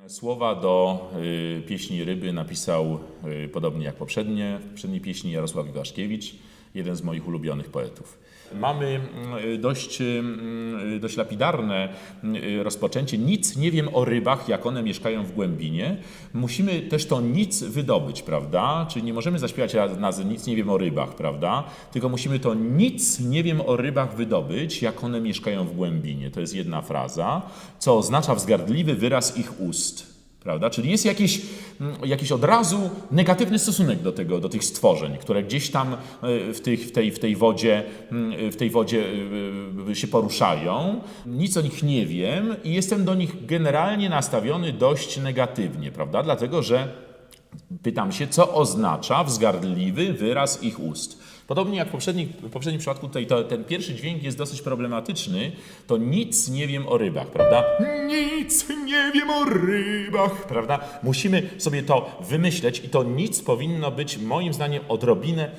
Słowa do pieśni Ryby napisał, podobnie jak poprzedniej pieśni, Jarosław Iwaszkiewicz, jeden z moich ulubionych poetów. Mamy dość lapidarne rozpoczęcie. Nic nie wiem o rybach, jak one mieszkają w głębinie. Musimy też to nic wydobyć, prawda? Czyli nie możemy zaśpiewać nazy nic nie wiem o rybach, prawda? Tylko musimy to nic nie wiem o rybach wydobyć, jak one mieszkają w głębinie. To jest jedna fraza, co oznacza wzgardliwy wyraz ich ust. Prawda? Czyli jest jakiś od razu negatywny stosunek do tych stworzeń, które gdzieś tam w tej wodzie się poruszają. Nic o nich nie wiem i jestem do nich generalnie nastawiony dość negatywnie, prawda? Dlatego, że pytam się, co oznacza wzgardliwy wyraz ich ust. Podobnie jak w poprzednim przypadku, tutaj ten pierwszy dźwięk jest dosyć problematyczny, to nic nie wiem o rybach, prawda? Nic nie wiem o rybach, prawda? Musimy sobie to wymyśleć i to nic powinno być moim zdaniem odrobinę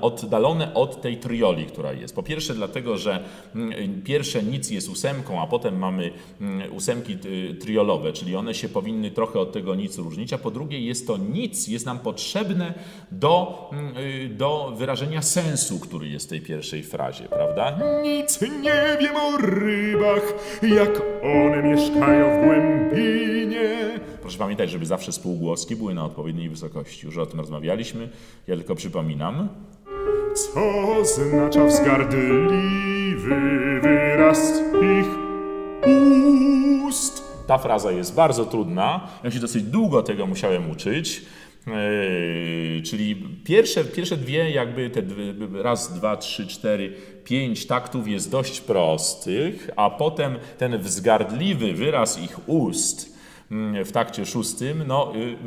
oddalone od tej trioli, która jest. Po pierwsze dlatego, że pierwsze nic jest ósemką, a potem mamy ósemki triolowe, czyli one się powinny trochę od tego nic różnić, a po drugie jest to nic, jest nam potrzebne do wyrażenia sensu, który jest w tej pierwszej frazie, prawda? Nic nie wiem o rybach, jak one mieszkają w głębinie. Proszę pamiętać, żeby zawsze spółgłoski były na odpowiedniej wysokości. Już o tym rozmawialiśmy, ja tylko przypominam. Co oznacza wzgardliwy wyraz ich ust? Ta fraza jest bardzo trudna. Ja się dosyć długo tego musiałem uczyć. Czyli pierwsze dwie, jakby te raz, dwa, trzy, cztery, pięć taktów jest dość prostych, a potem ten wzgardliwy wyraz ich ust w takcie szóstym,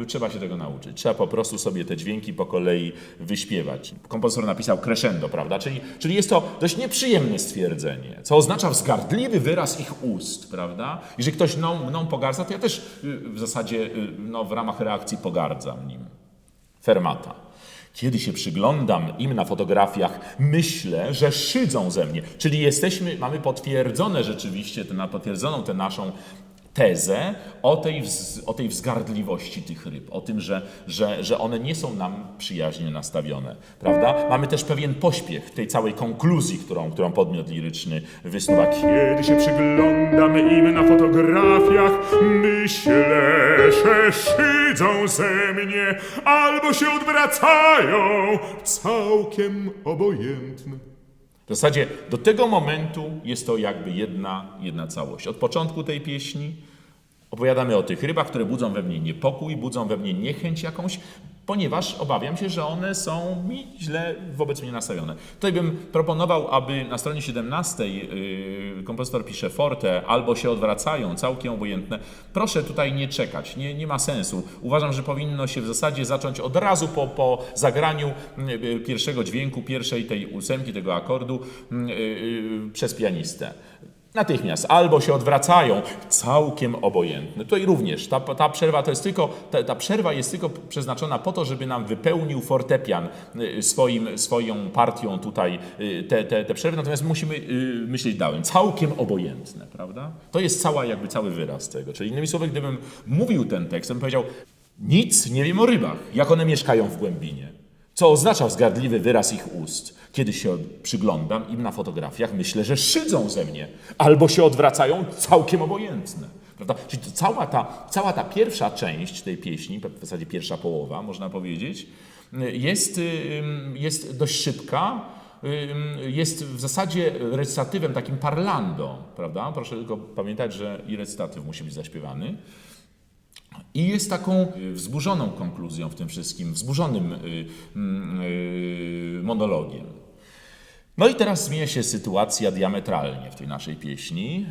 trzeba się tego nauczyć. Trzeba po prostu sobie te dźwięki po kolei wyśpiewać. Kompozytor napisał crescendo, prawda? Czyli jest to dość nieprzyjemne stwierdzenie, co oznacza wzgardliwy wyraz ich ust, prawda? Jeżeli ktoś mną pogardza, to ja też w zasadzie w ramach reakcji pogardzam nim. Fermata. Kiedy się przyglądam im na fotografiach, myślę, że szydzą ze mnie. Czyli mamy potwierdzone rzeczywiście, potwierdzoną tę naszą tezę o tej wzgardliwości tych ryb, o tym, że one nie są nam przyjaźnie nastawione, prawda? Mamy też pewien pośpiech tej całej konkluzji, którą podmiot liryczny wysuwa. Kiedy się przyglądam im na fotografiach, myślę, że szydzą ze mnie albo się odwracają, całkiem obojętne. W zasadzie do tego momentu jest to jakby jedna całość. Od początku tej pieśni opowiadamy o tych rybach, które budzą we mnie niepokój, budzą we mnie niechęć jakąś, ponieważ obawiam się, że one są mi źle wobec mnie nastawione. Tutaj bym proponował, aby na stronie 17 kompozytor pisze forte, albo się odwracają, całkiem obojętne. Proszę tutaj nie czekać, nie ma sensu. Uważam, że powinno się w zasadzie zacząć od razu po zagraniu pierwszego dźwięku, pierwszej tej ósemki, tego akordu przez pianistę. Natychmiast. Albo się odwracają, całkiem obojętne. Tutaj również ta przerwa ta przerwa jest tylko przeznaczona po to, żeby nam wypełnił fortepian swoją partią tutaj te przerwy, natomiast musimy myśleć dalej. Całkiem obojętne, prawda? To jest cały wyraz tego. Czyli innymi słowy, gdybym mówił ten tekst, bym powiedział, nic nie wiem o rybach, jak one mieszkają w głębinie. Co oznacza wzgardliwy wyraz ich ust. Kiedy się przyglądam im na fotografiach, myślę, że szydzą ze mnie. Albo się odwracają, całkiem obojętne. Prawda? Czyli cała ta pierwsza część tej pieśni, w zasadzie pierwsza połowa, można powiedzieć, jest dość szybka. Jest w zasadzie recytatywem, takim parlando. Prawda? Proszę tylko pamiętać, że i recytatyw musi być zaśpiewany. I jest taką wzburzoną konkluzją w tym wszystkim, wzburzonym monologiem. No i teraz zmienia się sytuacja diametralnie w tej naszej pieśni.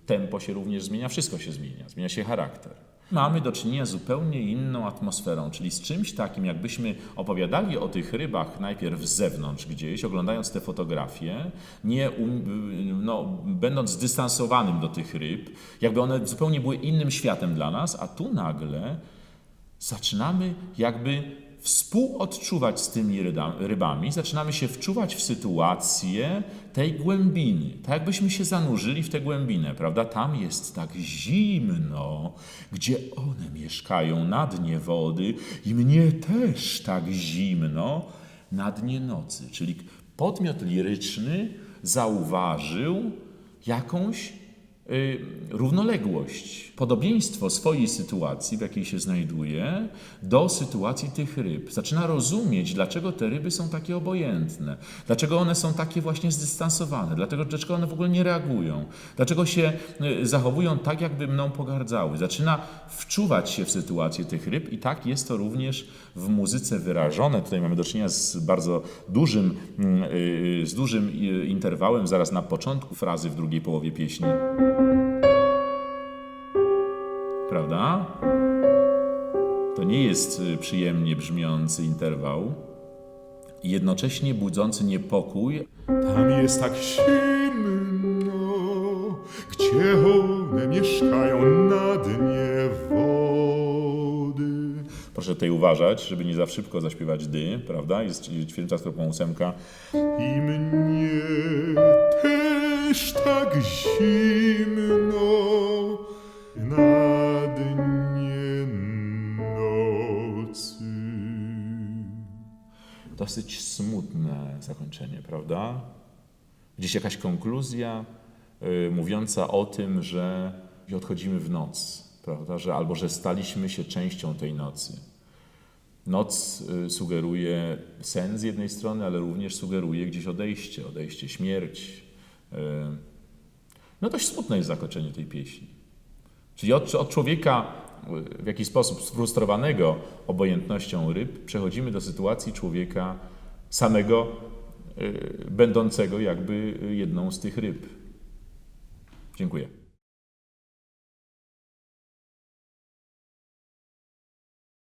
Tempo się również zmienia, wszystko się zmienia się charakter. Mamy do czynienia z zupełnie inną atmosferą, czyli z czymś takim, jakbyśmy opowiadali o tych rybach najpierw z zewnątrz gdzieś, oglądając te fotografie, będąc zdystansowanym do tych ryb, jakby one zupełnie były innym światem dla nas, a tu nagle zaczynamy jakby współodczuwać z tymi rybami, zaczynamy się wczuwać w sytuację tej głębiny. Tak jakbyśmy się zanurzyli w tę głębinę, prawda? Tam jest tak zimno, gdzie one mieszkają na dnie wody i mnie też tak zimno na dnie nocy. Czyli podmiot liryczny zauważył jakąś równoległość, podobieństwo swojej sytuacji, w jakiej się znajduje, do sytuacji tych ryb. Zaczyna rozumieć, dlaczego te ryby są takie obojętne, dlaczego one są takie właśnie zdystansowane, dlaczego one w ogóle nie reagują, dlaczego się zachowują tak, jakby mną pogardzały. Zaczyna wczuwać się w sytuację tych ryb i tak jest to również w muzyce wyrażone. Tutaj mamy do czynienia z bardzo dużym interwałem zaraz na początku frazy w drugiej połowie pieśni. Prawda? To nie jest przyjemnie brzmiący interwał i jednocześnie budzący niepokój. Tam jest tak zimno, gdzie one mieszkają na dnie wody. Proszę tutaj uważać, żeby nie za szybko zaśpiewać dy, prawda? Jest ćwierćca,8. I mnie też tak zimno na dnie nocy. Dosyć smutne zakończenie, prawda? Gdzieś jakaś konkluzja mówiąca o tym, że odchodzimy w noc, prawda? Albo że staliśmy się częścią tej nocy. Noc sugeruje sen z jednej strony, ale również sugeruje gdzieś odejście, śmierć. No dość smutne jest zakończenie tej pieśni. Czyli od człowieka w jakiś sposób sfrustrowanego obojętnością ryb przechodzimy do sytuacji człowieka samego, będącego jakby jedną z tych ryb. Dziękuję.